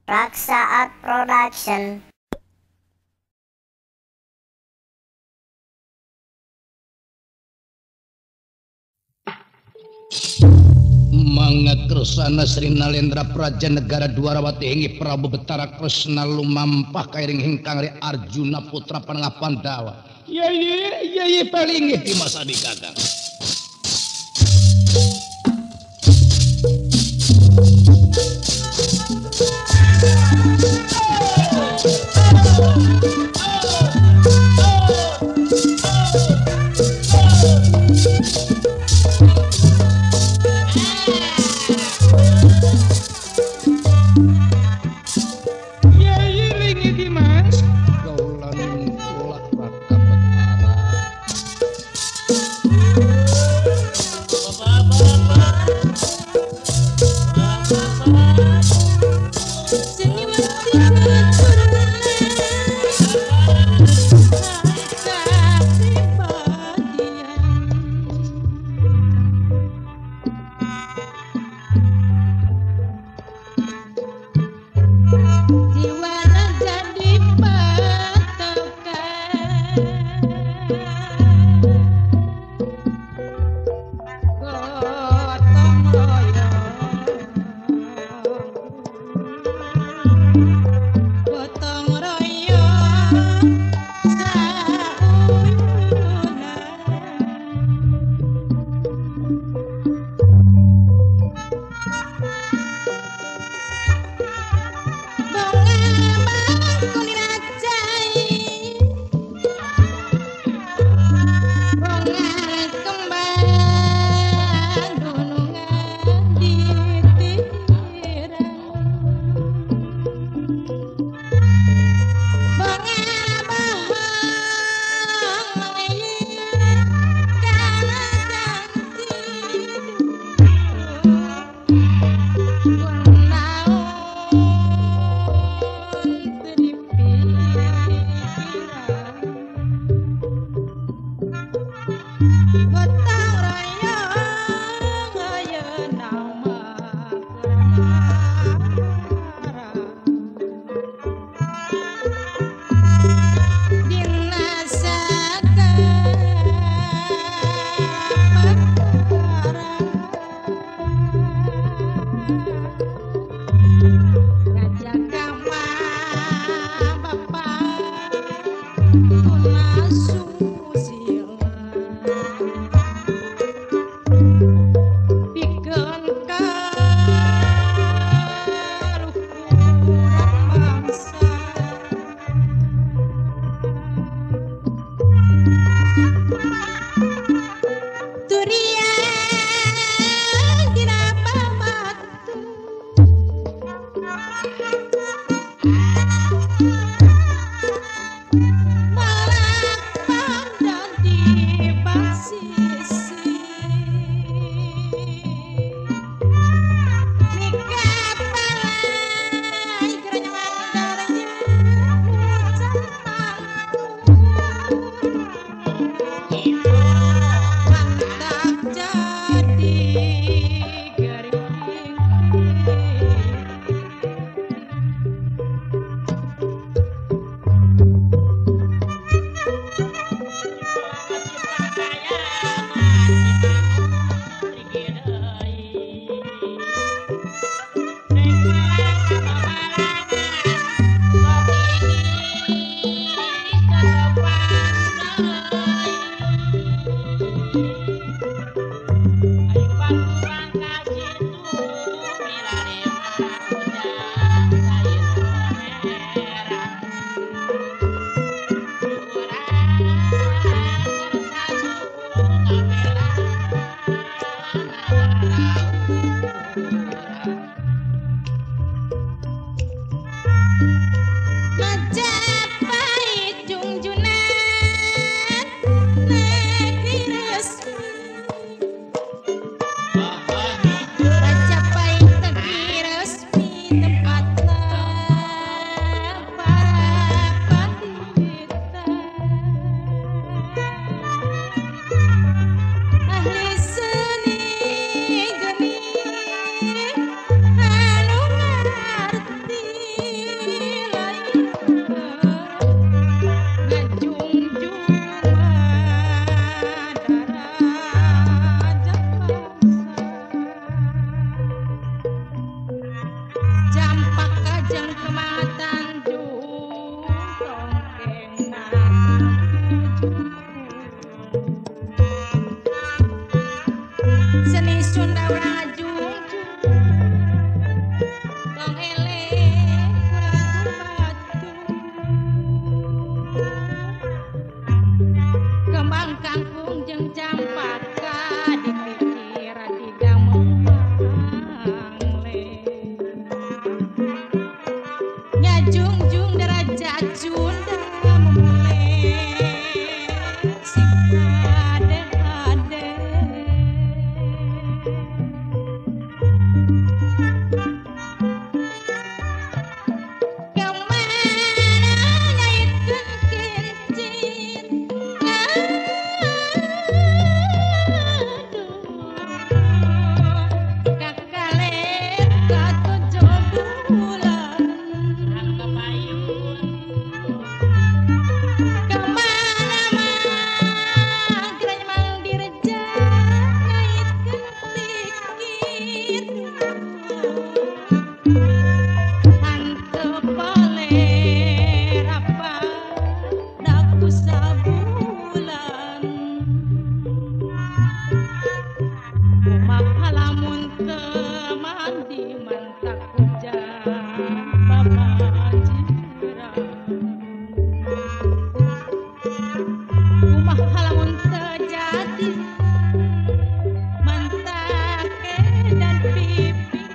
Raksa Art Production. Mangga Kresna Sri Nalendra Praja Negara Dwarawati Hingi Prabu Betara Kresna lumampah kairing hingkang Ri Arjuna putra Panengah Pandawa. Yai paling di masa dikakang.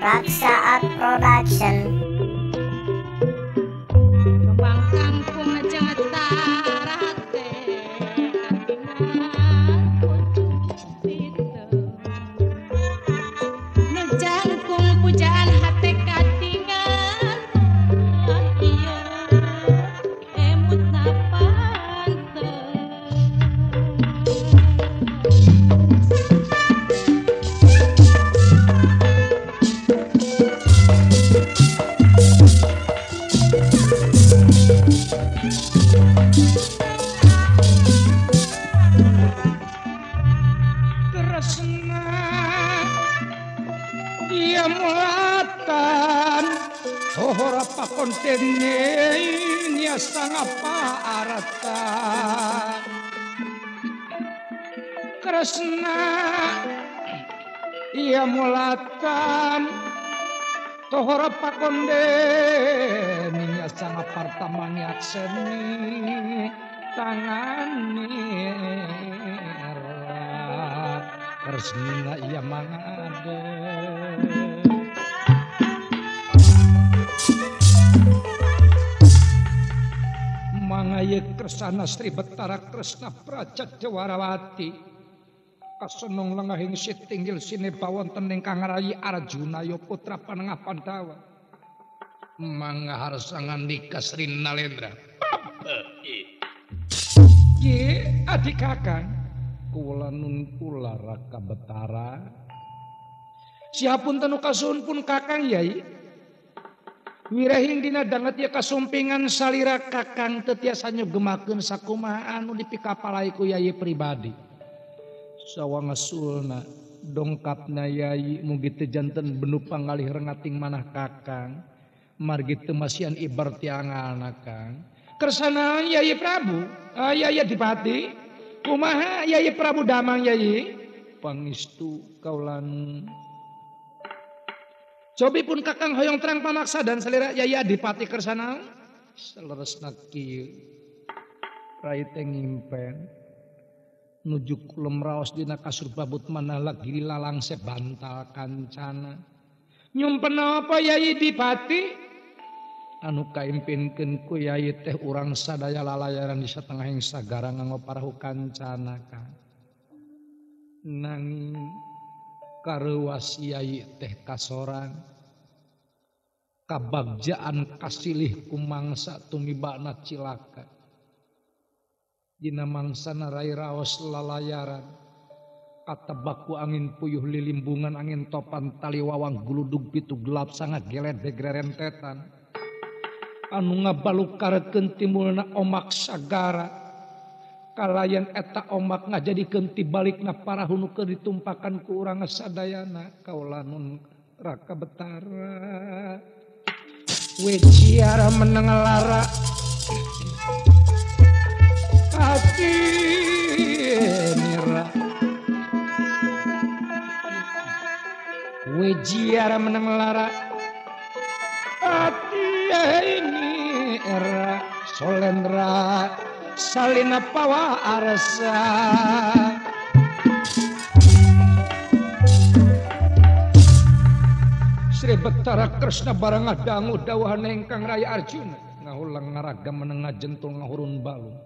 Raksa Art Production. Kontennya sangat arata Kresna ia mulatan tohora pakondenya sangat partamanya seni tangani Kresna ia mangade Mangaya Kresana Sri Betara Kresna Praja Dwarawati kasenong lengahing sitinggil sinebawonten ingkang rayi Arjuna ya putra panengah Pandawa mangaharsa ngandika Sri Nalendra ye adik kakang kula nun kula Raka Betara siapun tenu kasuhun pun kakang yai wirahing dina danget ya kasumpingan salira kakang tetiasa nyugemakeun sakumaha anu dipikapalaiku yai pribadi sawangasulna dongkapna yai mugi teu janten benu pangalih rengating manah kakang margi teu masian ibar ti angalna kang kersana yai Prabu yai Adipati kumaha yai Prabu damang yai pangestu kaulan Cobi pun kakang hoyong terang pamaksa dan selera yai Adipati kersana seleresna kieu rai teh ngimpen nuju kulem raos dina kasur babut manalak giri lalang sebantal kancana nyumpen apa yai Adipati anu kaimpinkeun ku yai teh urang sadaya lalayaran di satengahing sagara nganggo parahu kancana kan nanging kareuwas yai teh kasoran kabagjaan kasilih kumangsa tumibana cilaka dina mangsana rai raos lalayaran katabaku angin puyuh lilimbungan angin topan tali wawang guludug pitu gelap sangat geledeg rentetan anu ngabalukarekeun timbulna omak sagara kalayan eta omak ngajadikeun tibalikna parahu nu keur ditumpakan ku urang sadayana kaula nun Raka Betara Wejiara meneng lara hati nira Wejiara meneng lara hati ini era solendra salina pawa arsa Sri Betara Kresna barang dangu dawuhan ingkang Raya Arjuna ngahulang ngaraga menengah jentul ngahurun balung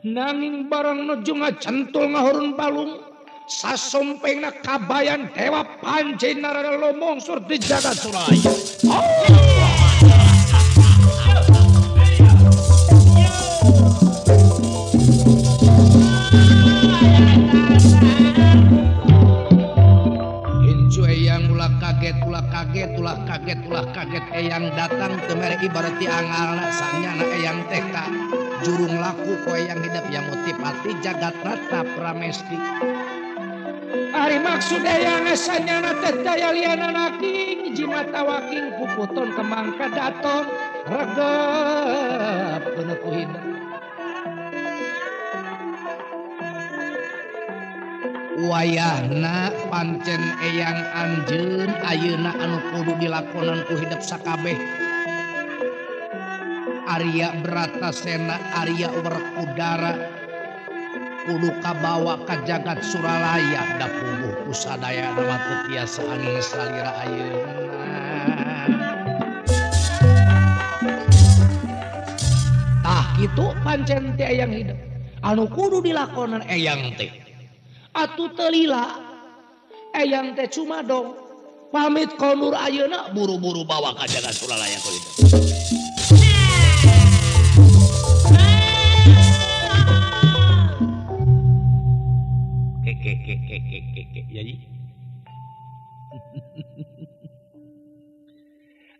nanging barang nuju ngajentul ngahurun balung sasompengna kabayan Dewa Panji Narada lomongsur di jagat suraya kaget eyang datang temere ibarati angalna sanyana eyang teka jurung laku ku eyang hidap yang mutipati jagat rata pramesti Ari maksud yang esanya teh daya liana naking jimata waking puputon kemangka daton regep kena ku hidup. Wayahna pancen eyang anjeun ayeuna anu kudu dilakonan ku hidup sakabeh. Arya Bratasena, Arya Werkudara kudu kabawa ka jagat Suralaya da puguh ku sadaya nama teu tiasa angin salira ayeuna. Tah kitu pancen teh eyang hidup anu kudu dilakonan eyang teh. Atuh teu lila eyang teh cuma dong pamit kondur ayeuna buru-buru bawa ka jagat Suralaya ku hidup.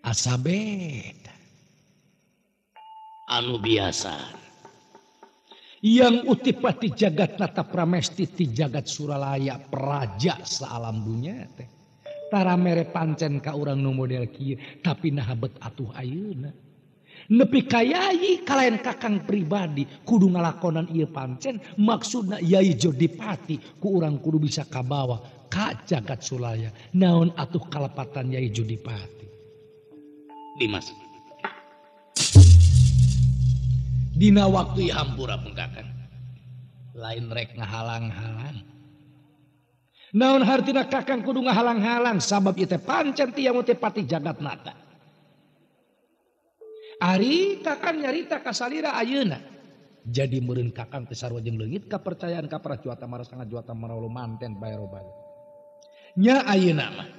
Asa beda anu biasa yang utipati jagat nata pramesti ti jagat Suralaya praja saalam dunya teh tara mere pancen ka urang nu model kieu tapi nahabet atuh ayeuna nepi ka Yai kalaen kakang pribadi kudu ngalakonan ieu pancen maksudna Yai Jodipati ku urang kudu bisa kabawa ka jagat Suralaya naon atuh kalepatan Yai Jodipati Dimas dina waktu hampura pun kakang lain rek ngahalang-halang naon hartina kakang kudu ngahalang-halang sabab ieu teh pancen tiang teh pati jagat nata. Ari kakang nyarita kasalira ayeuna jadi meureun kakang teh sarua jeung leungit kapercayaan ka prajuata marasanga juata maraulu manten bae robal nya ayeuna mah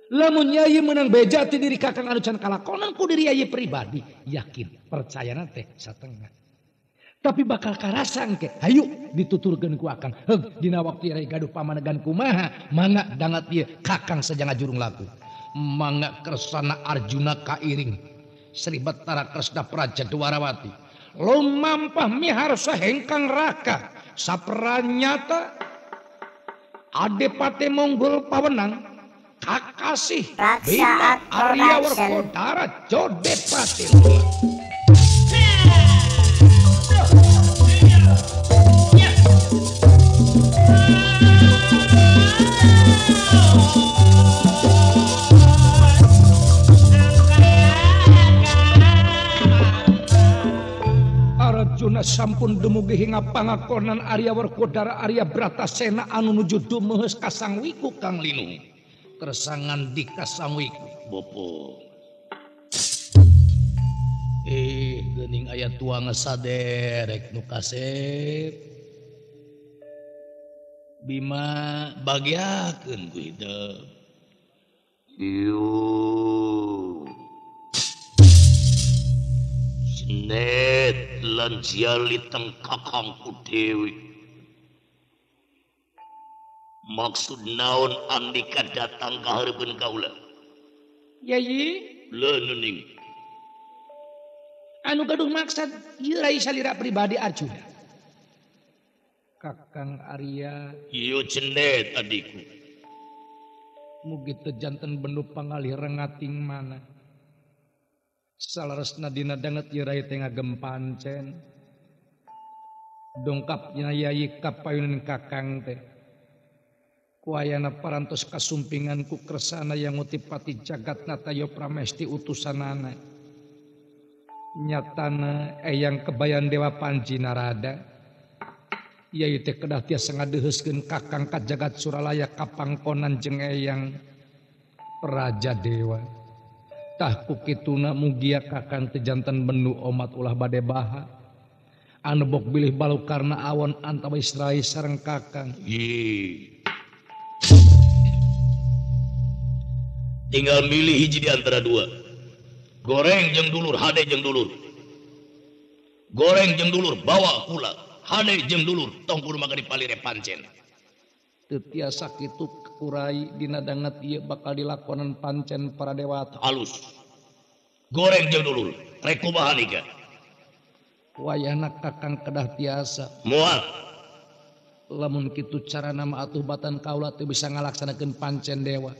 lamun Yai menang beja ti diri kakang anu can kalakonan ku diri Yai pribadi yakin percayana teh satengah tapi bakal karasa engke hayu dituturkeun ku akang heug dina waktu Yai gaduh pamanegan kumaha mangga dangat ieu kakang sajanga jurung laku mangga kersana Arjuna kairing Sri Bathara Kresna Praja Dwarawati lumampah miharsa hengkang raka sapranyata Adipati Monggol pawenang kakasih Bima Arya Werkudara Jodipati. Arjuna sampun dumugi hingga pangakonan Arya Werkudara Arya Bratasena anu nuju dumeheus ka Sang Wiku Kang Linu kersangan di ka Sang Wiku bopo geuning aya tuang saderek nu kasep Bima bagiakeun ku hideung net lan jialiteng kakangku Dewi maksud naon andika datang ka hareupeun kaula Yai leuning anu gaduh maksud ieu rai salira pribadi Arjuna Kakang Arya ieu cenet adikku mugi teu janten bendu pangalih rengating mana salaresna dina danget ieu rai teh ngagem pancen dongkapnya Yai kapayunan kakang teh kuayana parantos kasumpingan ku kersana yang utipati jagat natayo pramesti utusanana nyatana eyang kebayan Dewa Panji Narada Yai teh kedah tiasa ngadeheuskeun kakang ka jagat Suralaya kapangkonan jeung eyang Raja Dewa tah ku kituna mugia kakang teh janten bendu omat ulah bade baha anu bok bilih balukarna awon antawis rai sareng kakang tinggal milih hiji di antara dua goreng jeung dulur hade jeung dulur goreng jeung dulur bawa kula hade jeung dulur tong kudu mangga dipalire pancen teu tiasa kitu kurai dina danget ieu bakal dilakonan pancen para dewata halus goreng jeung dulur rek kumaha nika wayahna kakang kedah tiasa moal lamun kitu cara nama atuh batan kaula teu bisa ngalaksanakeun pancen dewa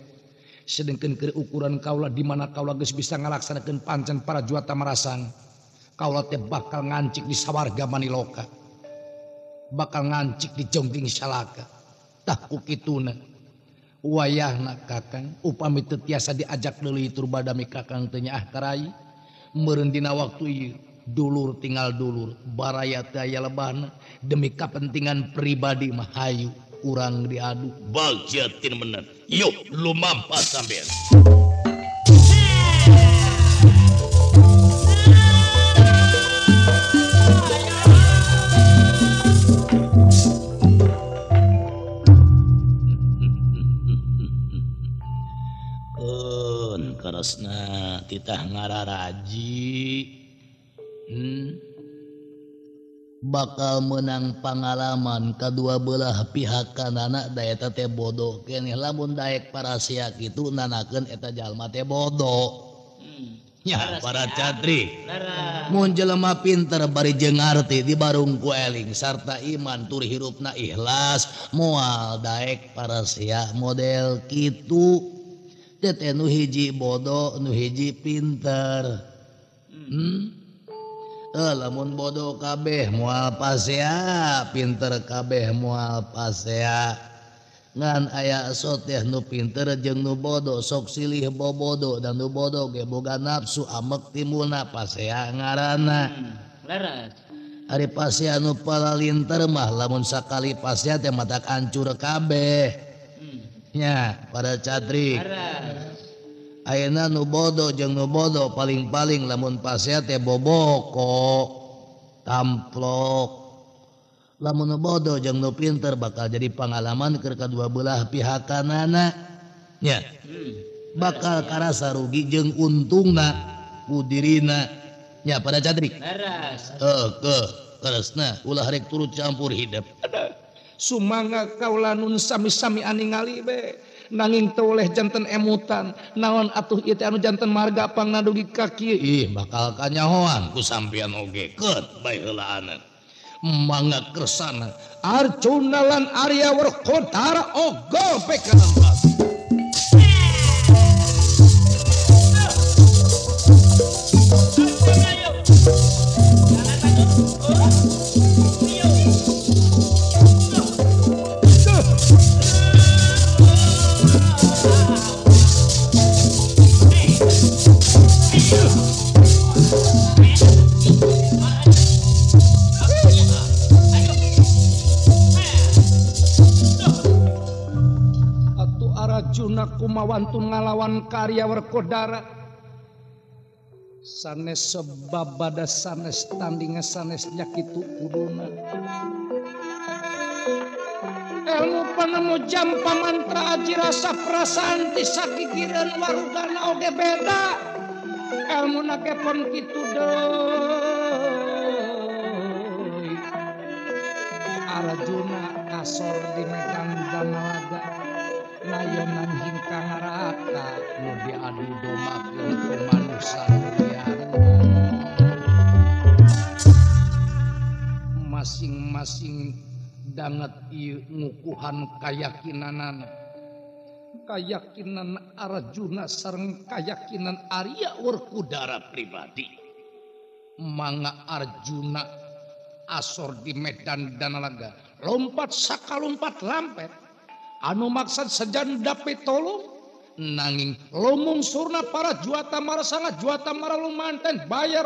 sedengkeun keur ukuran kaula di mana kaula geus bisa ngalaksanakeun pancen para juata marasang kaula teh bakal ngancik di sawarga Maniloka bakal ngancik di jongging salaka tah ku kituna wayahna kakang upami teu tiasa diajak deui tur badami kakang teu nyaah karai meureun dina waktu ieu dulur tinggal dulur baraya teu aya lebahna demi kepentingan pribadi mah hayu urang diadu Bagja tin bener. Yuk lumampa sampean. Karasna titah ngararaji bakal menang pengalaman kedua belah pihak anak daya teh bodoh keneh lamun daek para siak itu nanakeun eta jalma teh bodoh nya para catri mun jelema pinter bari jeung ngarti di barung ku eling sarta iman tur hirupna ikhlas moal daek para siak model kitu teh nu hiji bodoh nu hiji pinter lamun bodoh kabeh moal pasea pinter kabeh moal pasea ngan aya soteh nu pinter jeung nu bodoh sok silih bobodo dan nu bodoh ge boga nafsu amek timbulna pasea ngaranna Laras ari pasea nu palalinter mah lamun sakali pasea teh matak hancur kabeh nya pada catri ayeuna nu bodoh jeung nu bodoh paling-paling lamun pasea teh boboko tamplok lamun nu bodoh jeung nu pinter bakal jadi pengalaman keur kadua belah pihakanana nya bakal karasa rugi jeung untungna ku dirina nya pada catri Laras keresna ulah rek turut campur hidup sumangga kaula nun sami-sami aningali be nanging teu oleh janten emutan naon atuh ieu teh anu janten marga pangna dugi ka kieu ih bakal kanyahoan ku sampean oge keut bae heulaanan mangga kersana Arjuna lan Arya Werkodara ogo pekanan pas Arjuna kumawantun ngalawan karya Werkodara sanes sebabada sanes tandinga sanes nyakitu kuduna ilmu panemu jampa mantra aji rasa perasaan tisakikireun warugana oge beda ilmu nakepon kitu deui Arjuna kasor di medan Danalaga layanan hingkang rata nu diadu domakeun ku manusia liar masing-masing danget ieu ngukuhan kayakinanana kayakinan Arjuna sareng kayakinan Arya Werkodara pribadi mangga Arjuna asor di medan Danalaga lompat sakalompat lampet anu maksud sejan dapat tolong nanging lomong surna para juata marasanga juata maralumanten bayar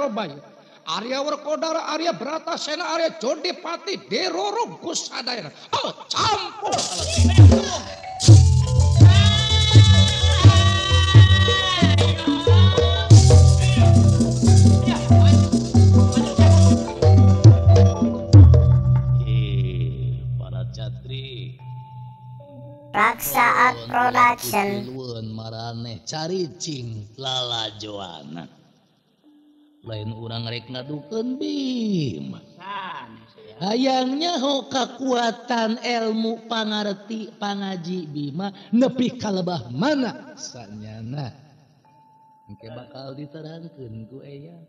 Arya Werkodara Arya Bratasena Arya Jodipati Deroro Gusadayana campur para catri Raksa Art Production. Lueun maraneh caricing lalajoana. Lain urang rek ngadukeun Bima. Hayangnya ho kekuatan ilmu pangarti pangaji Bima nepi ka lebah mana sanyana. Engke bakal diterangkeun ku Eyang.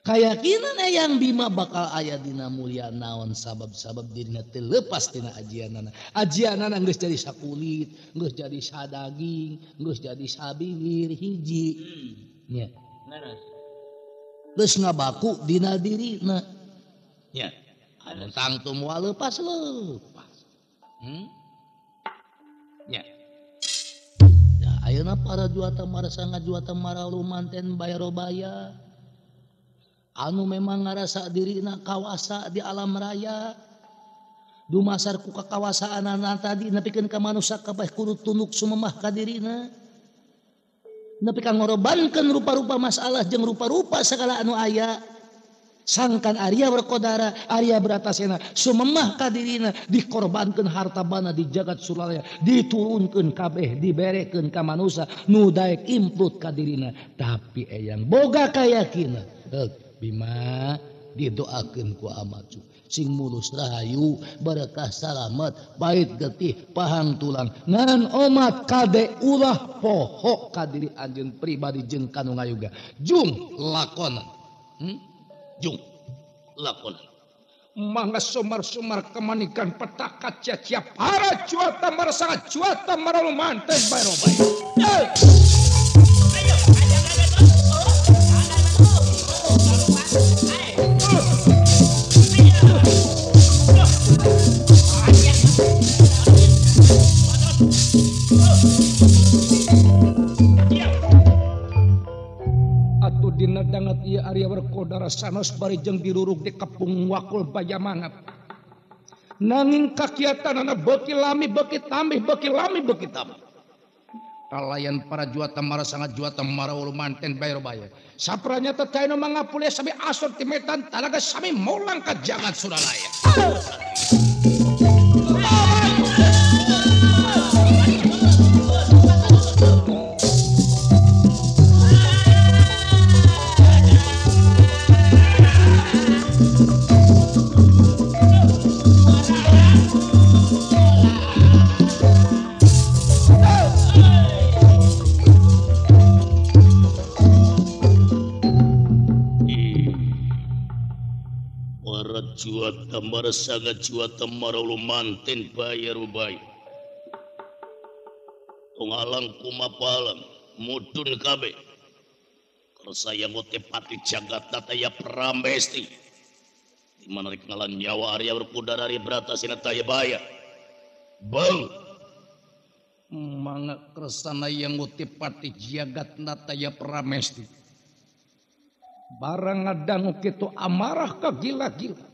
Kayakinan yang Bima bakal aya dina mulia naon sabab-sabab dirina teu lepas tina ajianana. Ajianana geus jadi sakulit, geus jadi sadaging, geus jadi sabilir hiji. Nya. Leres. Geus ngabaku dina dirina. Nya. Anu tangtu moal lepas. Nya. Ya ayeuna para juata marasa ngajuata maralu manten bayaro-baya. Anu memang ngarasa dirina kawasa di alam raya dumasar ku kakawasaanana tadi nepikeun ka manusia kabeh kudu tunduk sumemah ka dirina nepi ka ngorobankeun rupa-rupa masalah jeung rupa-rupa segala anu aya sangkan Arya Werkodara Arya Bratasena sumemah ka dirina dikorbankeun harta bana di jagat suralaya diturunkeun kabeh diberekeun ka manusia nu daek implut ka dirina tapi eyang boga kayakinan Bima didoakeun ku amatu sing mulus rahayu barakah salamet bait getih pahang tulang ngan omat kade ulah poho ka diri anjeun pribadi jeung kanu ngayuga jung lakonan jung lakonan mangga sumar-sumar kemanikan petaka cia-cia para cuata marasanga cuata maralu manten bae-bae atuh dina dangat ieu Arya Werkodara sanes bari jeung dirurug di kepung wakul bayamangat nanging kakiatanana beuki lami beuki tambih beuki lami beuki tambih kalayan para juata marasanga juata maraul manten bayar-bayar sapranya teh anu mangapule sami asor ti metan talaga sami molang ka jagat suralaya juata marasanga juata maraulu manten bayar-bayar tungalang kumapalang mudun kabeh karsaya ngotepati jagat nataya pramesti di mana rek ngalan nyawa Arya Werkodara Arya Bratasena taya baya bang mangga kersana yang ngotepati jagat nataya pramesti barang ngadangu kitu amarah ka gila-gila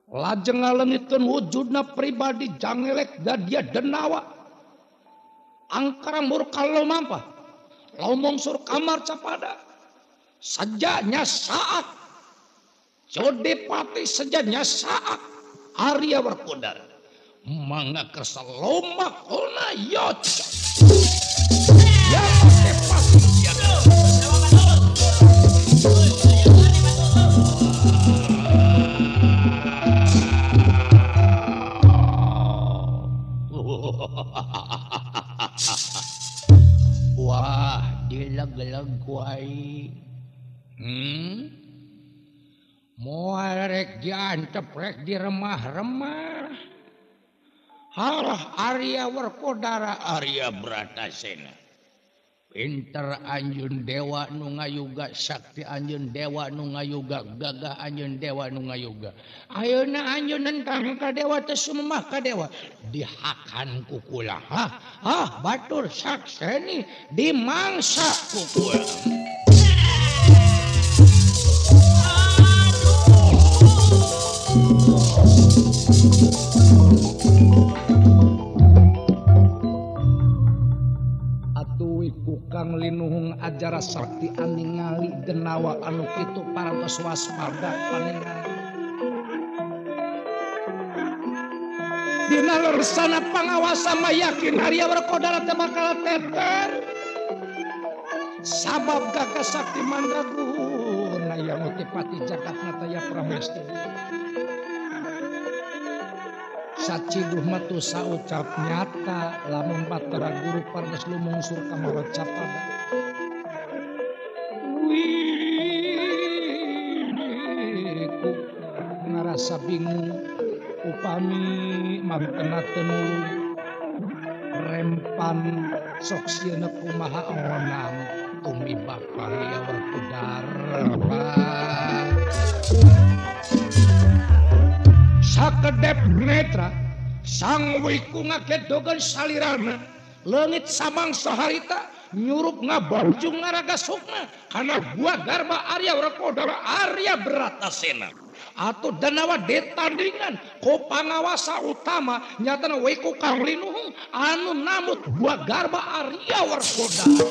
lajeng ngalengitkeun wujudna pribadi jangelek da dia denawa angkara murka lumampah lomong sur kamar capada sajanya saat Jodipati sajanya saat Arya Werkodara mangga kersa lomba kona yoca ya pasti jaga wah dileg-leg kuai moal rek diantep rek diremah-remah halah Arya Werkodara Arya Bratasena pinter anjeun dewa nu ngayuga sakti anjeun dewa nu ngayuga gagah anjeun dewa nu ngayuga ayeuna anjeun nentang ka dewa teh sumemah ka dewa dihakan ku kula batur sakseni dimangsa ku kula Kang linuhung ajara sakti aningali denawa anu kitu parantos waspada paningali dina lersana pangawasa mayakin Arya Werkodara teh bakal teter sabab gagah sakti mandraguna yang utipati jagat nataya pramesti saciduh matu saucap nyata lamun Batara Guru pardes lumungsur kamara capada rasa bingung upami mangkena tenulung rempan sok sieuna kumaha onang tumiba karya werkudara sakedep netra sang wiku ngagedogan salirana leungit samangsa harita nyurup ngabawjung ngaraga sukna kana gua garba Arya Werkodara Arya Bratasena atau danawa detandingan ko pangawasa utama nyatana wiku kang linuhung anu namut gua garba Arya Werkodara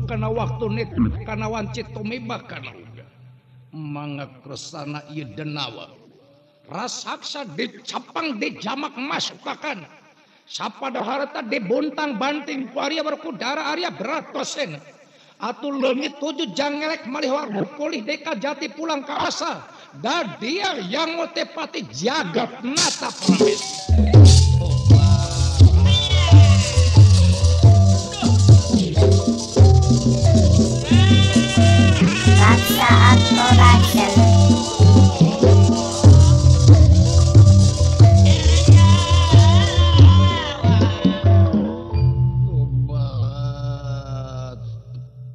kana waktu net kana wancit tumiba kana uga mangga kresana ieu denawa rasaksa dicapang dijamak masukakan sapada harta dibontang banting ku Arya Werkodara Arya Bratasena atuh leungit tujuh jangelek malih warga polih deka jati pulang ka asal da dia yang tepati jagat nata pramesti Saat Production. Tobat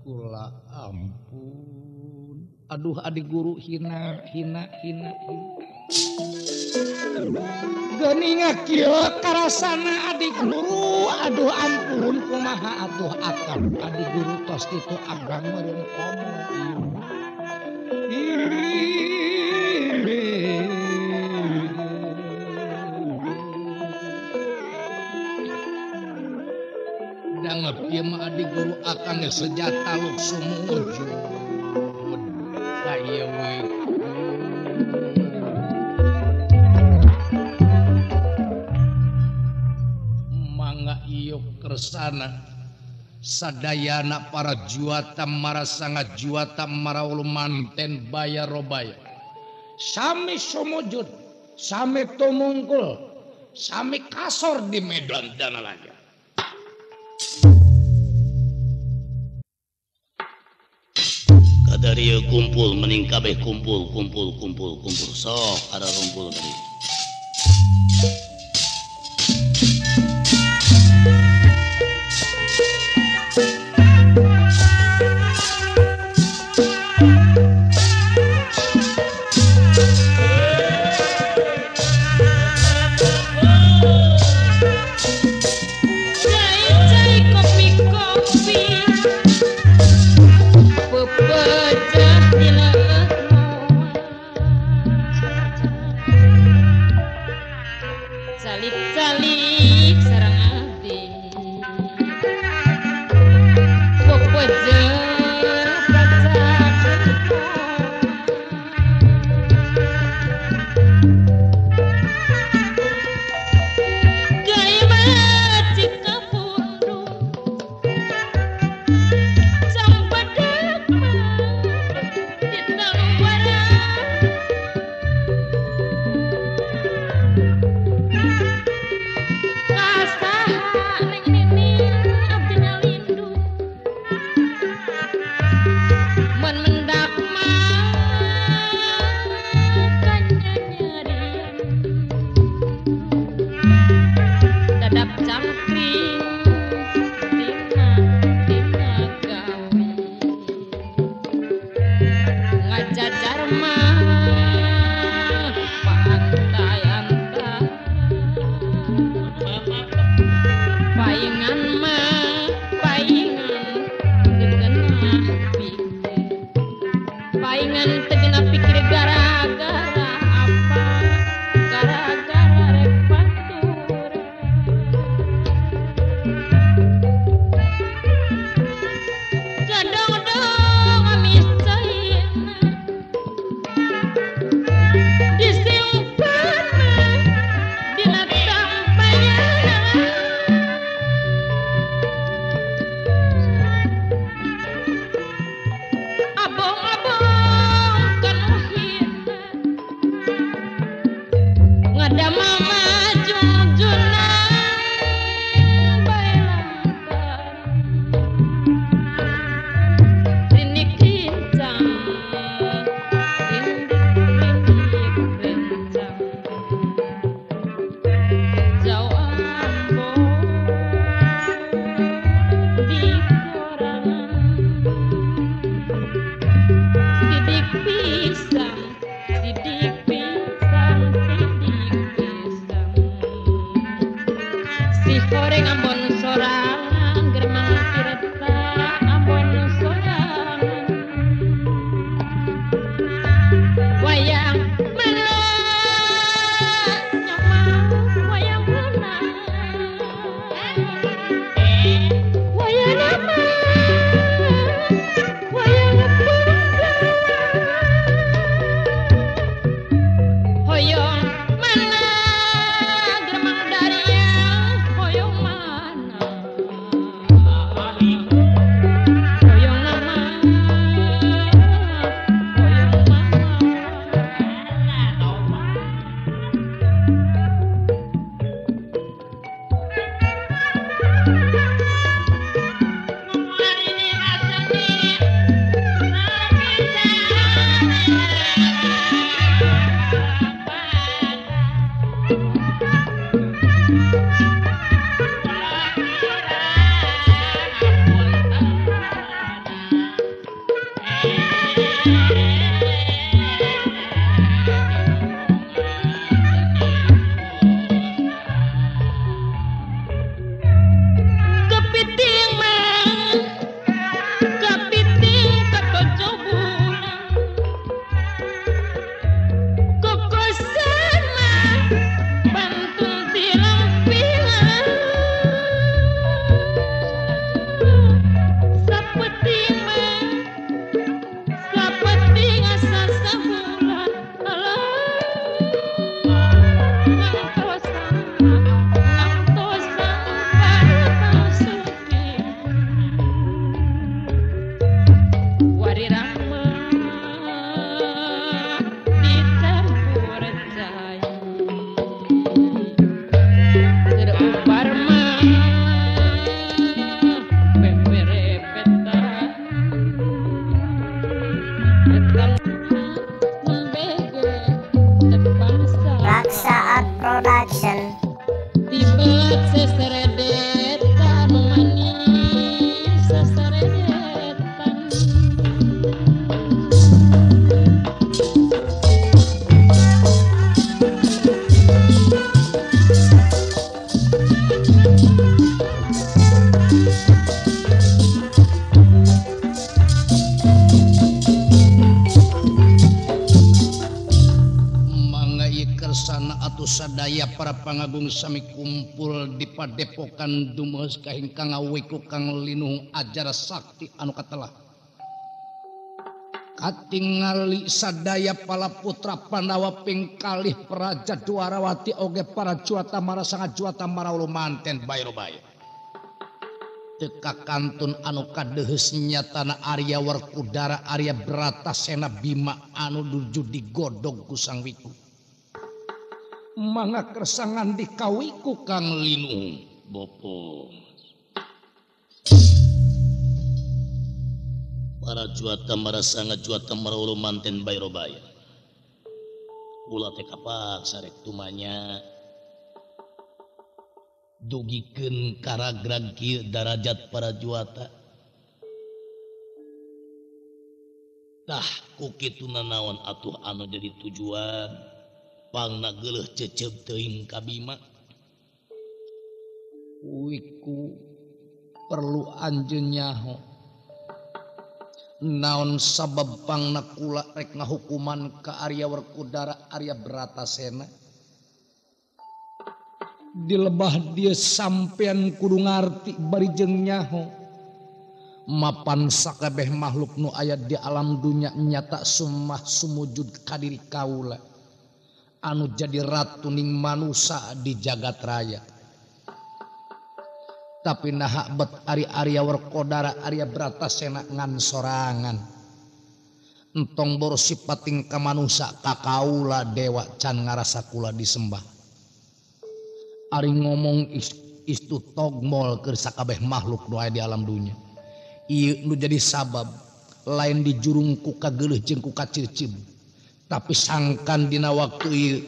kula ampun aduh adik guru hina geuninga kieu karasana adik guru aduh ampun kumaha atuh akam adik guru tos kitu agang meureun komo dangep ieu mah adik guru akang sejata luk sumujud kaya we mangga ieu kersana sadayana para juata marasanga juata maraulu manten baya robaya sami sumujud sami tumungkul sami kasor di medan danalaga kadari kumpul mending kabeh kumpul sok ada rumpul tadi sadaya para pangagung sami kumpul di padepokan dumes ka hingkang ngawiku kang linuhung ajar sakti anu katelah katingali sadaya pala putra Pandawa ping kalih Praja Dwarawati oge para juata marasanga juata maraulu manten bayro-bayro teka kantun anu kadeheus nyatana Arya Werkudara Arya Bratasena Bima anu nuju digodog ku Sang Wiku mangga kersangan dikawiku kang linuhung Bopo para juata marasanga juata maraulu manten bayro-bayro ulah teh kapak sarek tumanya dugikeun karagrag kieu darajat para juata tah ku kituna naon atuh anu jadi tujuan pangna geuleuh cecep teuing ka Bima wiku perlu anjeun nyaho naon sabab pangna kula rek ngahukuman ka Arya Werkudara Arya Bratasena di lebah dia sampean kudu ngarti bari jeung nyaho mapan sakabeh makhluk nu aya di alam dunya nyata sumah sumujud ka diri kaula anu jadi ratu ning manusia di jagat raya tapi naha bet Arya Werkudara Arya Bratasena ngan sorangan entong boro sipating ka manusia ka kaula dewa can ngarasa kula disembah ari ngomong istu togmol keur sakabeh makhluk nu aya di alam dunya ieu nu jadi sabab lain dijurung ku kageuleuh jeung ku kaceuceum tapi sangkan dina waktu ieu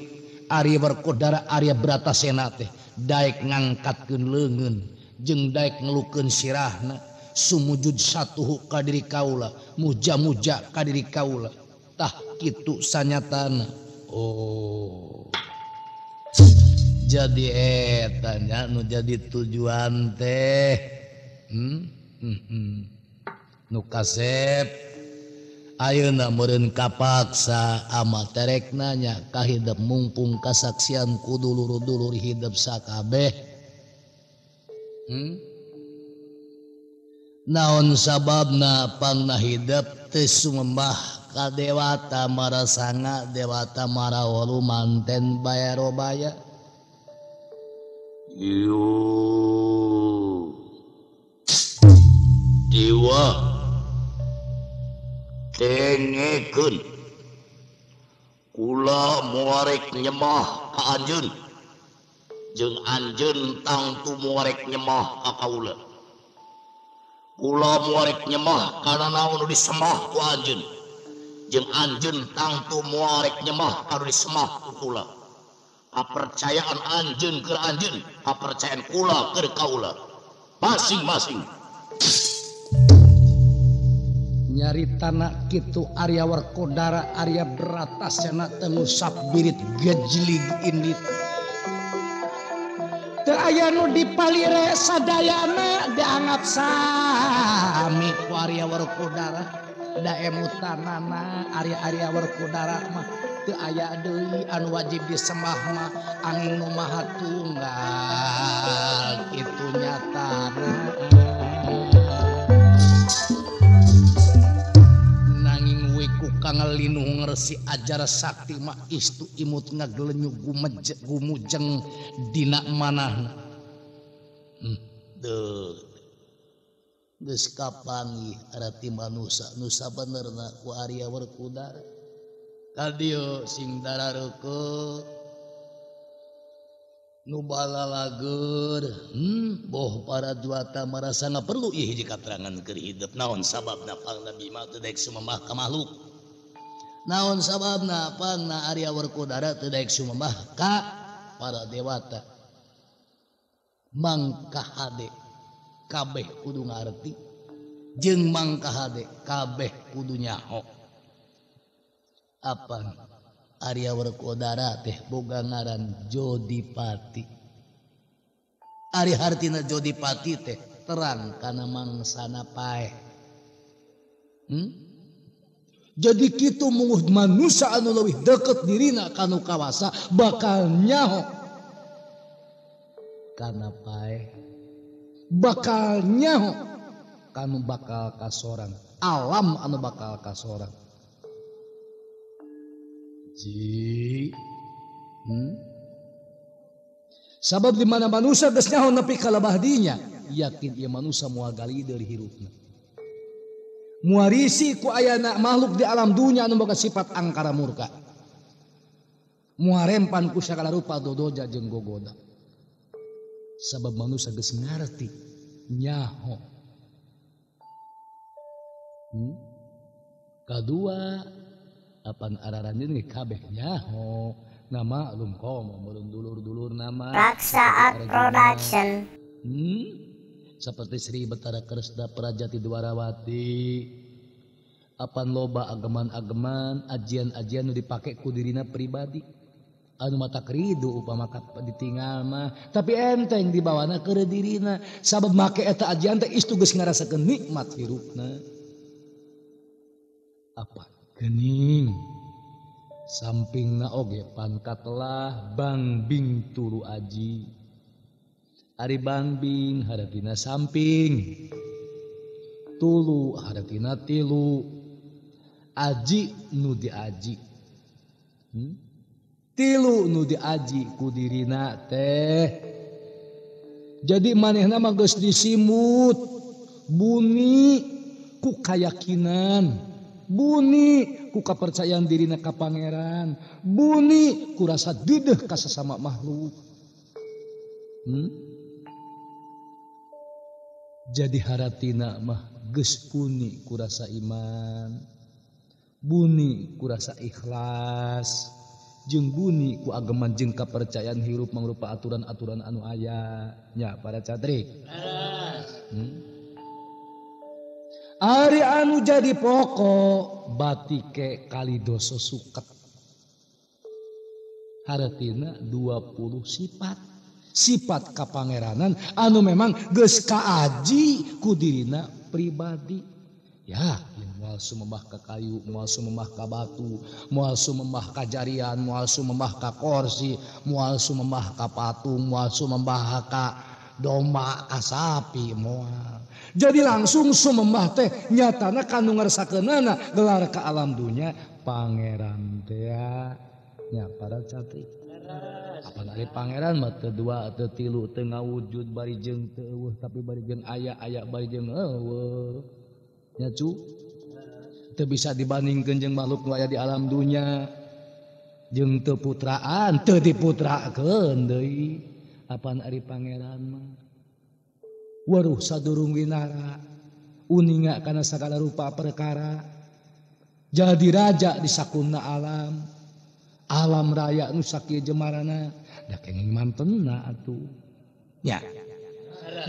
Arya Werkudara Arya Bratasena teh daek ngangkatkeun leungeun jeung daek ngelukeun sirahna sumujud satuhu ka diri kaula muja-muja ka diri kaula tah kitu sanyatana oh jadi etanya nu jadi tujuan teh nu kasep ayeuna meureun kapaksa ama terek nanya kahidep mumpung kasaksian ku dulur-dulur hidup sakabeh naon sababna pangna hidup teu sumembah ka dewata marasanga dewata marawolu manten bayaro-baya Yo Dewa tengekeun kula muarek nyemah ka anjeun jeung anjeun tangtu muarek nyemah ka kaula kula muarek nyemah kana naon nu disembah ku anjeun jeung anjeun tangtu muarek nyemah kana disembah ku kula kepercayaan anjeun keur anjeun kepercayaan kula keur kaula masing-masing nyaritana kitu Arya Werkudara Arya Bratasena teu ngusap birit gejlig indit teu aya nu dipalire sadayana dianggap sami ku Arya Werkudara da emutanana Arya Werkudara mah teu aya deui anu wajib disembah mah angin nu maha tunggal kitu nyatana nanging wiku kang linuhung resi ajar sakti mah istu imut ngagelenyug gumujeng dina manahna geus kapanggih arati manusa nu sabenerna ku Arya Werkudara kadio sing darareukeut nu balalagur boh para juata marasa perlu ieu hiji katerangan keur hidup naon sababna pangna Bima teu daek sumembah ka makhluk naon sababna pangna Arya Werkudara teu daek sumembah ka para dewata mangka hade kabeh kudu ngarti jeung mangka hade kabeh kudu nyaho apa Arya Werkudara teh boga ngaran Jodipati ari hartina Jodipati teh terang kana mangsana paeh Jadi kitu munguh manusia anu leuwih deket dirina kanu kawasa bakal nyaho kana pae bakal nyaho kanu bakal kasorang alam anu bakal kasorang sabab di mana manusia geus nyaho nepi ka labahdinya yakin ieu manusia moal gali dari hirupna muarisi ku ayana makhluk di alam dunia anu boga sifat angkara murka muarempan ku sagala rupa dodoja jeung gogoda sabab manusia geus ngarti nyaho kadua apan araranjeun ge kabeh nyaho nama lum komo mulun dulur-dulur nama Raksaat Production. Seperti Sri Betara Kresda Prajati Dwarawati apan loba ageman-ageman ajian-ajian nu dipake ku dirina pribadi anu mata kridu upama ditinggal mah tapi enteng dibawana ke dirina sabab make eta ajian teh istu geus ngarasakeun nikmat hirupna apa geuning sampingna oge pangkatlah Bang Bing Tulu Aji Ari Bang Bing harapina samping Tulu harapina tilu Aji nu diaji tilu nu diaji ku dirina teh jadi manehna mah geus disimut buni ku kayakinan buni ku kapercayaan dirina ka pangeran buni ku rasa dedeh ka sesama makhluk jadi haratina mah geus buni ku rasa iman buni ku rasa ikhlas jeung buni ku ageman jeung kapercayaan hirup mangrupa aturan-aturan anu aya nya para catri Ari anu jadi pokok batike kalidoso suket haratina 20 sifat kapangeranan anu memang geus kaaji ku dirina pribadi ya moal sumembah ka kayu moal sumembah ka batu moal sumembah ka jarian moal sumembah ka kursi moal sumembah ka patung moal sumembah ka domba ka sapi moal jadi langsung sumembah teh nyatana kanu ngarsakeunana gelar ka alam dunya pangeran teh nya para catri apa dari pangeran mah teu dua teu tilu teu ngawujud bari jeung teu eueuh tapi bari jeung aya bari jeung eueuh nya cu teu bisa dibandingkeun jeung makhluk nu aya di alam dunya jeung teu putraan teu diputrakeun deui apaan ari pangeran mah waruh sadurung winara uninga kana sagala rupa perkara jadi raja di sakunna alam raya nu sakieu jemarana da kenging mantenna atuh nya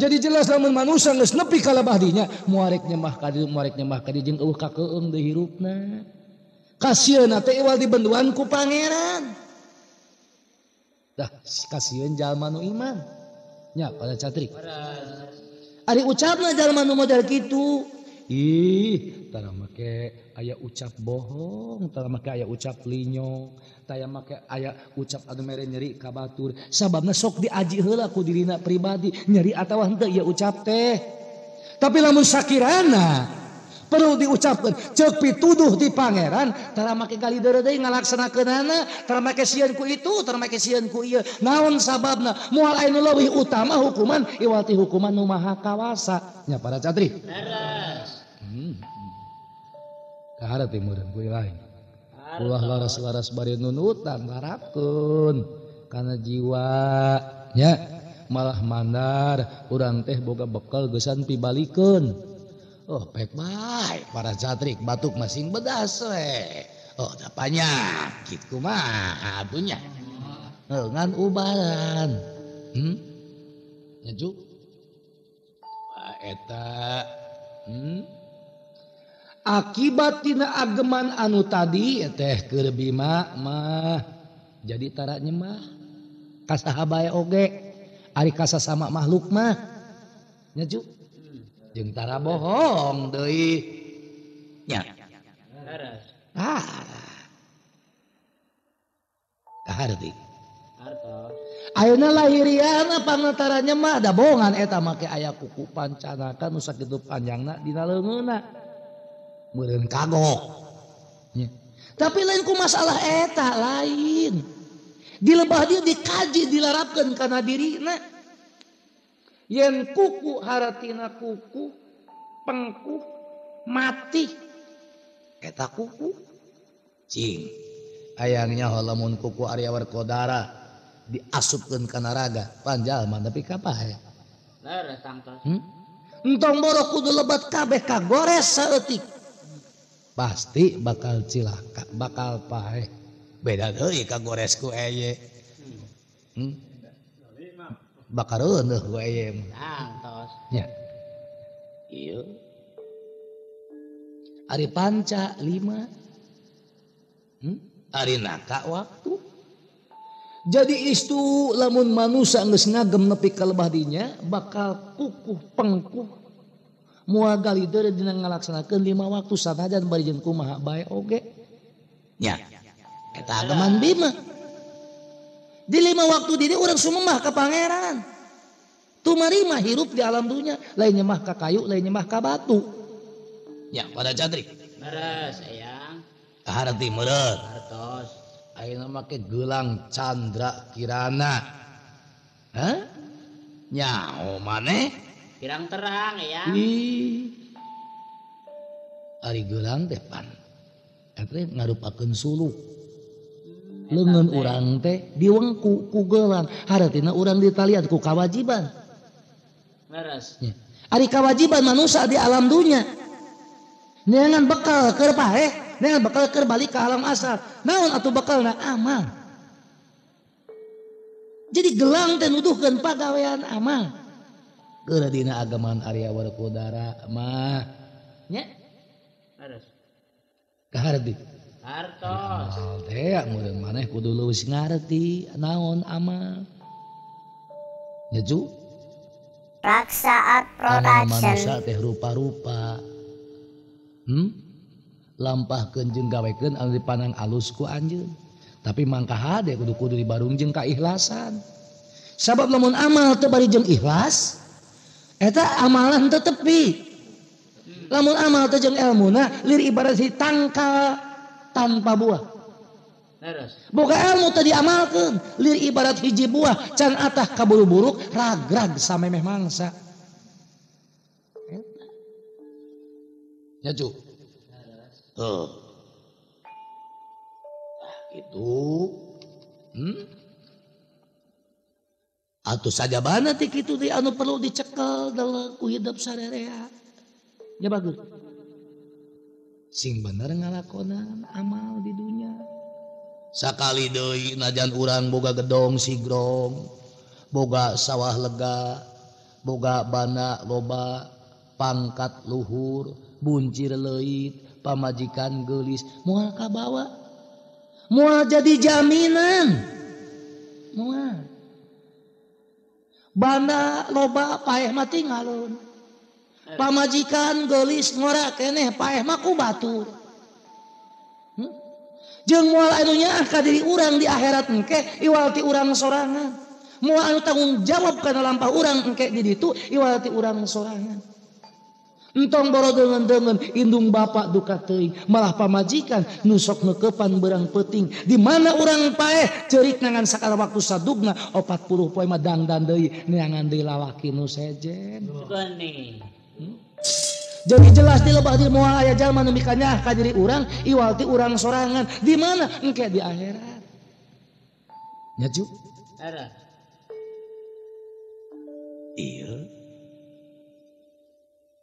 jadi jelas lamun manusia geus nepi ka labahdinya muarek nyembah ka dieu muarek nyembah ka dieu jeung eueuh kakeung deui hirupna kasieuna teh ewal dibenduan ku pangeran dah kasieun jalma nu iman nya pada catri ari ucapna jalma nu model kitu ih tara make aya ucap bohong tara make aya ucap linyong taya make aya ucap anu mere nyeri ka batur sababna sok diaji heula ku dirina pribadi nyeri atawa henteu ieu ucap teh tapi lamun sakirana perlu diucapkan ceuk pituduh di pangeran tara make galideur deui ngalaksanaakeunana tara make sieun ku itu tara make sieun ku ieu naon sababna moal anu leuwih utama hukuman iwal ti hukuman nu maha kawasa nya para catri Laras. kahara teh meureun ku lain ulah laras-laras bari nunutan harapkeun kana jiwa nya malah mandar urang teh boga bekal geusan pibalikeun oh pek baik para catrik batuk masing bedas we oh tapanya kitu mah punya ngan ubaran nyejuk eta akibat tina ageman anu tadi teh keur bima mah jadi tara nyembah ka sahabae oge ari ka sasama makhluk mah nyejuk jeung tara bohong deui nya Kaharti. Artos. Ayeuna lahiriana pangantaranya mah da bohongan eta make aya kuku pancanakan nu sakitu panjangna dina leungeunna. Meureun kagok. Nya. Tapi lain ku masalah eta lain. Di lebah dia dikaji dilarapkeun kana dirina. Yen kuku haratina kuku pengku mati eta kuku cing ayangnya halamun kuku Arya Werkodara diasupkeun kana raga panjalma tapi kapahe Leres tangtos. entong borok kudu lebat kabeh kagores saeutik pasti bakal cilaka bakal pahe beda deui kagores ku eye bakal reuneuh ku eye Tangtos. nya ieu Ari panca 5 Ari naka waktu jadi istu lamun manusia geus ngagem nepi ka lebah dinya bakal kukuh pengkuh moal galideur dina ngalaksanakeun 5 waktu sanajan bari jeung kumaha bae oge nya eta ageman bima di 5 waktu dini urang sumemah ka pangeran tumarima hirup di alam dunya lain nyemah ka kayu lain nyemah ka batu ya pada Chandri Leres eyang. kaharti meureun Artos. ayeuna make gelang Candra Kirana hah nyaho maneh Pirang terang eyang. ih ari gelang teh pan eta ngarupakeun suluk leungeun urang teh diwengku ku gelang haratina urang ditalian ku kawajiban Leres. nya ari kawajiban manusia di alam dunya neangan bekal keur paeh, neangan bekal keur balik ke alam asal. Naon atuh bekalna amal. Jadi gelang teh nuduhkeun pagawean amal. Geura dina agaman Arya Werkodara mah nya Leres. kaharti. Artos. Amal teh meureun maneh kudu leuwih ngarti naon amal. Nya Ju, Raksaat amal manusia Production. teh rupa-rupa. Lampahkeun jeung gawekeun anu dipandang alus ku anjeun tapi mangka hade kudu dibarung jeung kaikhlasan sabab lamun amal teu bari jeung ikhlas eta amalan teu tepi lamun amal teu jeung elmuna lir ibarat si tangkal tanpa buah Leres. boga ilmu teu diamalkeun lir ibarat hiji buah can atah kaburu buruk ragrag samemeh mangsa ya Cu. Itu atuh saja bana ti kitu teh anu perlu dicekel dalam ku hidup sarerea. Ya bagus. Sing bener ngalakonan amal di dunia. Sakali deui najan urang boga gedong sigrong, boga sawah lega, boga bana loba, pangkat luhur, buncir leuit, pamajikan geulis, moal kabawa. Moal jadi jaminan. Moal. Banda loba paeh mah tinggalun. Pamajikan geulis ngora keneh paeh mah ku batur. Jeung moal anu nyaah ka diri urang di akhirat engke iwal ti urang sorangan. Moal anu tanggung jawab kana lampah urang engke di ditu iwal ti urang sorangan. Entong boro deungeun indung bapak duka teuing malah pamajikan nusok neukepan beurang peuting di mana urang paeh ceurik nangan sakala waktu sadugna 40 poe mah dangdan deui neangan deui lalaki nu sejen. Geuning. Jadi jelas di lebah di moal aya jalma nu mikanya ka diri urang iwal ti urang sorangan di mana engke di akhirat. Nya Ju. Leres. Iya.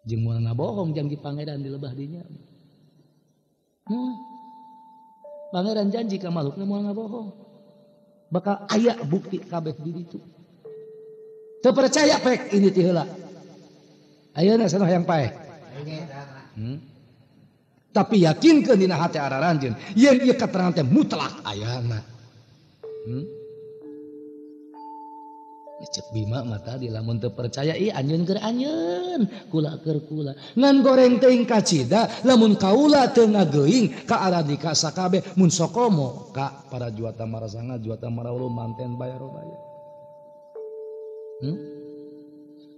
Jeung moal ngabohong jang di pangeran di lebah dinya. Pangeran janji ka makhlukna moal ngabohong. Bakal aya bukti kabeh di ditu. Teu percaya pek ini ti heula. Ayeuna sanoh yang paeh. Tapi yakinkeun dina hate araranjeun yen ieu katerangan teh mutlak ayana. Cek Bima mata di lamun teu percaya anjeun keur anjeun kula keur kula ngan goreng teuing ka cida lamun kaula teu ngageuing ka aradika sakabeh mun sokomo ka para juata marasanga juata maraulu manten bayar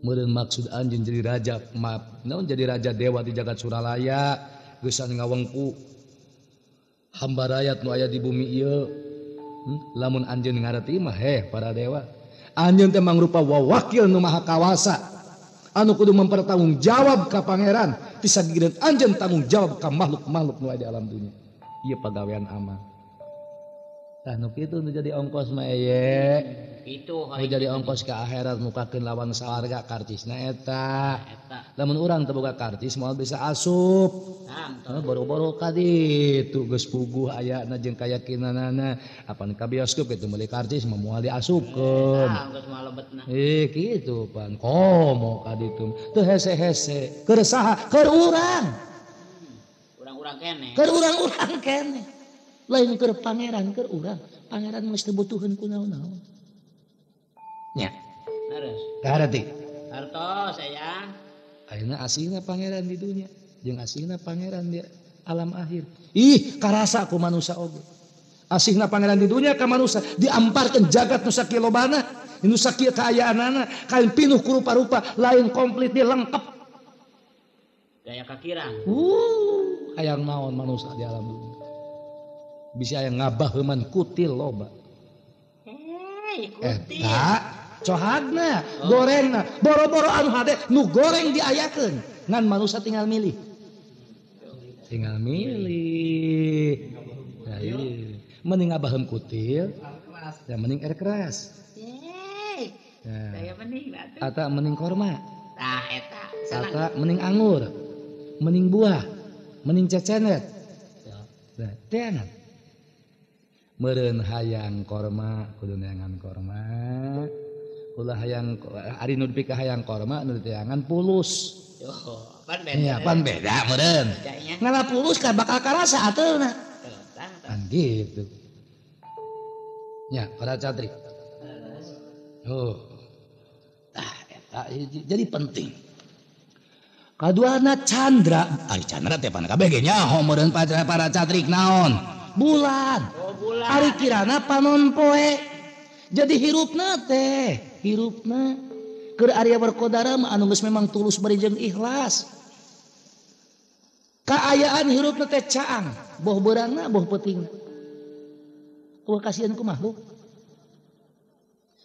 meureun maksud anjeun jadi raja naon jadi raja dewa di jagat Suralaya geus ngawengku hamba rakyat nu aya di bumi ieu lamun anjeun ngareti mah para dewa anjeun teh mangrupa wawakil nu maha kawasa anu kudu mempertanggungjawab ka pangeran ti sagireun anjeun tanggung jawab ka makhluk-makhluk nu aya di alam dunia ieu pagawean aman tah nu kitu nu jadi ongkos mah itu nu jadi ongkos ka akhirat mukakeun lawan sawarga kartisna eta lamun urang teu boga kartis moal bisa asup boro-boro ka ditu geus puguh ayana jeung kayakinanana apan ka bioskop kitu meuli kartis mah moal diasupkeun geus malebetna kitu pan komo ka ditu teu hese-hese keur saha keur urang kene keur urang kene lain keur pangeran keur urang pangeran geus teu butuheun ku naon-naon nya terus kareti hartos sayang ayeuna asihna pangeran di dunia jeung asihna pangeran di alam akhir ih karasa ku manusia oge asihna pangeran di dunia ka manusia diamparkeun jagat nu sakilobana nu sakieu kaayaanana kain pinuh ku rupa-rupa lain komplit dia lengkap gaya kakirang hayang naon manusia di alam dunia bisa aya ngabaheuman kutil loba kutil cohadna gorengna boro-boro anu hade nu goreng diayakeun ngan manusia tinggal milih nah, mending ngabaheum kutil ya mending air keras ata mending korma ata mending anggur mending buah mending cecenet teangan meureun hayang korma kudu neangan korma ulah hayang ari nu dipika hayang korma nu teangan pulus pan beda iya pan beda meureun ngana pulus kan bakal karasa atelna kan gitu nya para catri jadi penting kaduana Chandra ari Chandra teh pan kabeh ge nyaho meureun para catrik naon bulan ari kirana panon poe jadi hirupna keur area berkodara mah anu geus memang tulus bari jeung ikhlas kaayaan hirupna teh caang boh beurangna boh peutingna eueuh kasihan ku makhluk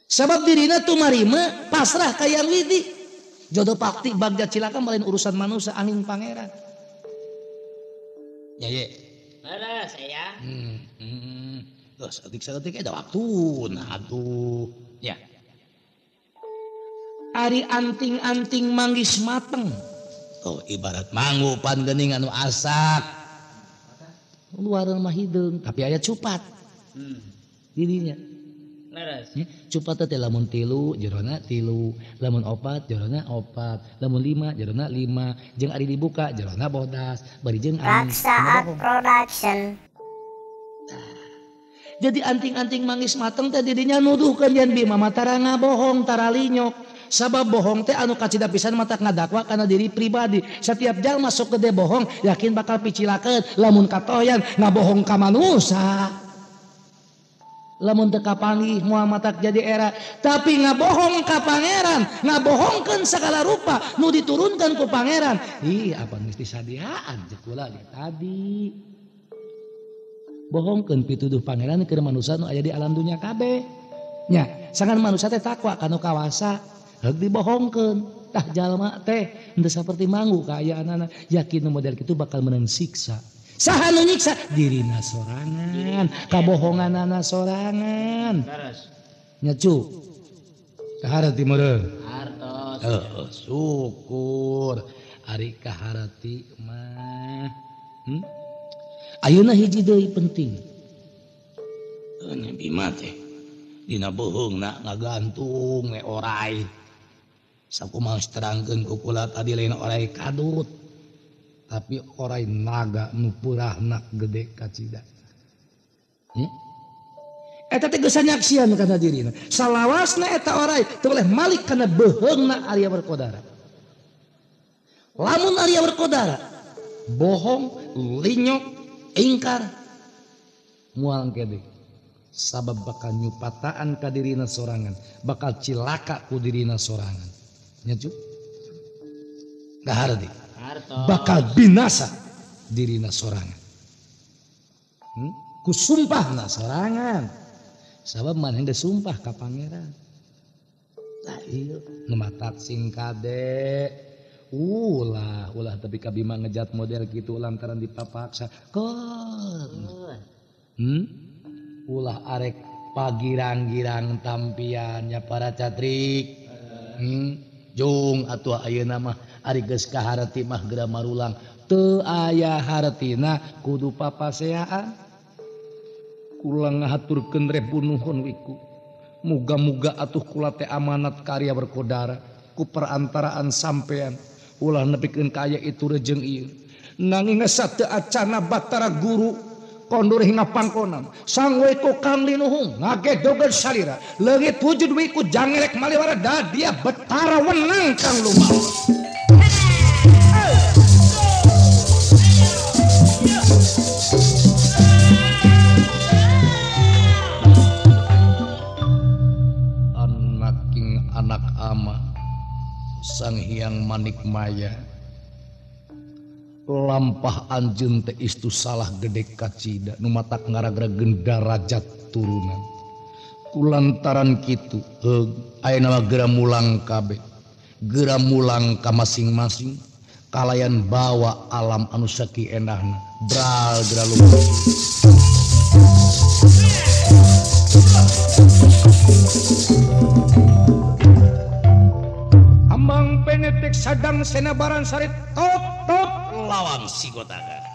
sabab dirina tumarima pasrah ka yang widi jodoh pakti bagja cilaka lain urusan manusia angin pangeran ya ye ada saya Satik ada waktu nah atuh ya ari anting-anting manggis mateng ibarat manggu pan geuning anu asak luar mah hideung tapi aya cupat dirinya leres cupat teh lamun 3 jerona 3 lamun 4 jerona 4 lamun 5 jerona 5 jeung ari dibuka jerona bodas bari jeung Raksa Production. Jadi anting-anting manggis mateng teh didinya nuduhkeun yen Bima mah tara ngabohong tara linyok sabab bohong teh anu kacida pisan mata ngadakwa kana diri pribadi setiap jalma sok gede bohong yakin bakal picilakeun lamun katoyan ngabohong ka manusia lamun teu kapanggih moal matak jadi era tapi ngabohong ka pangeran ngabohongkeun segala rupa nu diturunkan ku pangeran apa geus disadiaan jeung kula tadi bohongkeun pituduh pangeran keur manusia nu aya di alam dunia kabeh nya sangan manusia teh takwa kana kawasa heug dibohongkeun tah jalma teh henteu saperti manggu kaayaanana yakin model kitu bakal meunang siksa saha nu nyiksa dirina sorangan kabohonganana sorangan nya cu kaharati meureun hartos syukur ari kaharati mah ayeuna hiji deui penting Bima teh dina bohongna ngagantung we oray sakumaha terangkeun ku kula tadi lain oray kadut tapi oray naga nu peurahna gede kacida eta teh geus nyaksian kana dirina salawasna eta orai teu boleh malik kana beheungna Arya Werkodara. Lamun Arya Werkodara bohong, linyok, ingkar moal kede sabab bakal nyupataan ka dirina sorangan, bakal cilaka ku dirina sorangan. Nya Cu? Dahar deui. Bakal binasa dirina sorangan. Ku sumpahna sorangan. Sabab maneh geus sumpah ka pangeran. Lah ieu nu matak sing kade. Ulah tapi ka Bima ngejat model gitu lantaran dipapaksa. Kon. Ulah arek pagirang-girang tampiannya para catrik. Jung atuh ayeuna mah ari geus kaharti mah geura marulang teu aya hartina kudu papaseaan. Kula ngahaturkeun rebunuhun wiku. Muga-muga atuh kula teh amanat karya Werkodara ku perantaraan sampean ulah nepikeun ka aya itu rejeng ieu. Nanging sateu acana Batara Guru kondur hingga pangkonan sang weko kang linuhung ngagedogeun salira leungit wujud wiku jangelek maliwara dadia Betara wenang kang lumawa. Anaking anak ama Sang Hyang Manikmaya lampah anjeun teh istu salah gede kacida nu matak ngaragrageun darajat turunan. Kulantaran kitu ayeuna mah geura mulang kabeh, geura mulang ka masing-masing kalayan bawa alam anu saki endahna bral geura lumpuh. Amang penetek sadang senabaran sarit top lawan si Gotaga.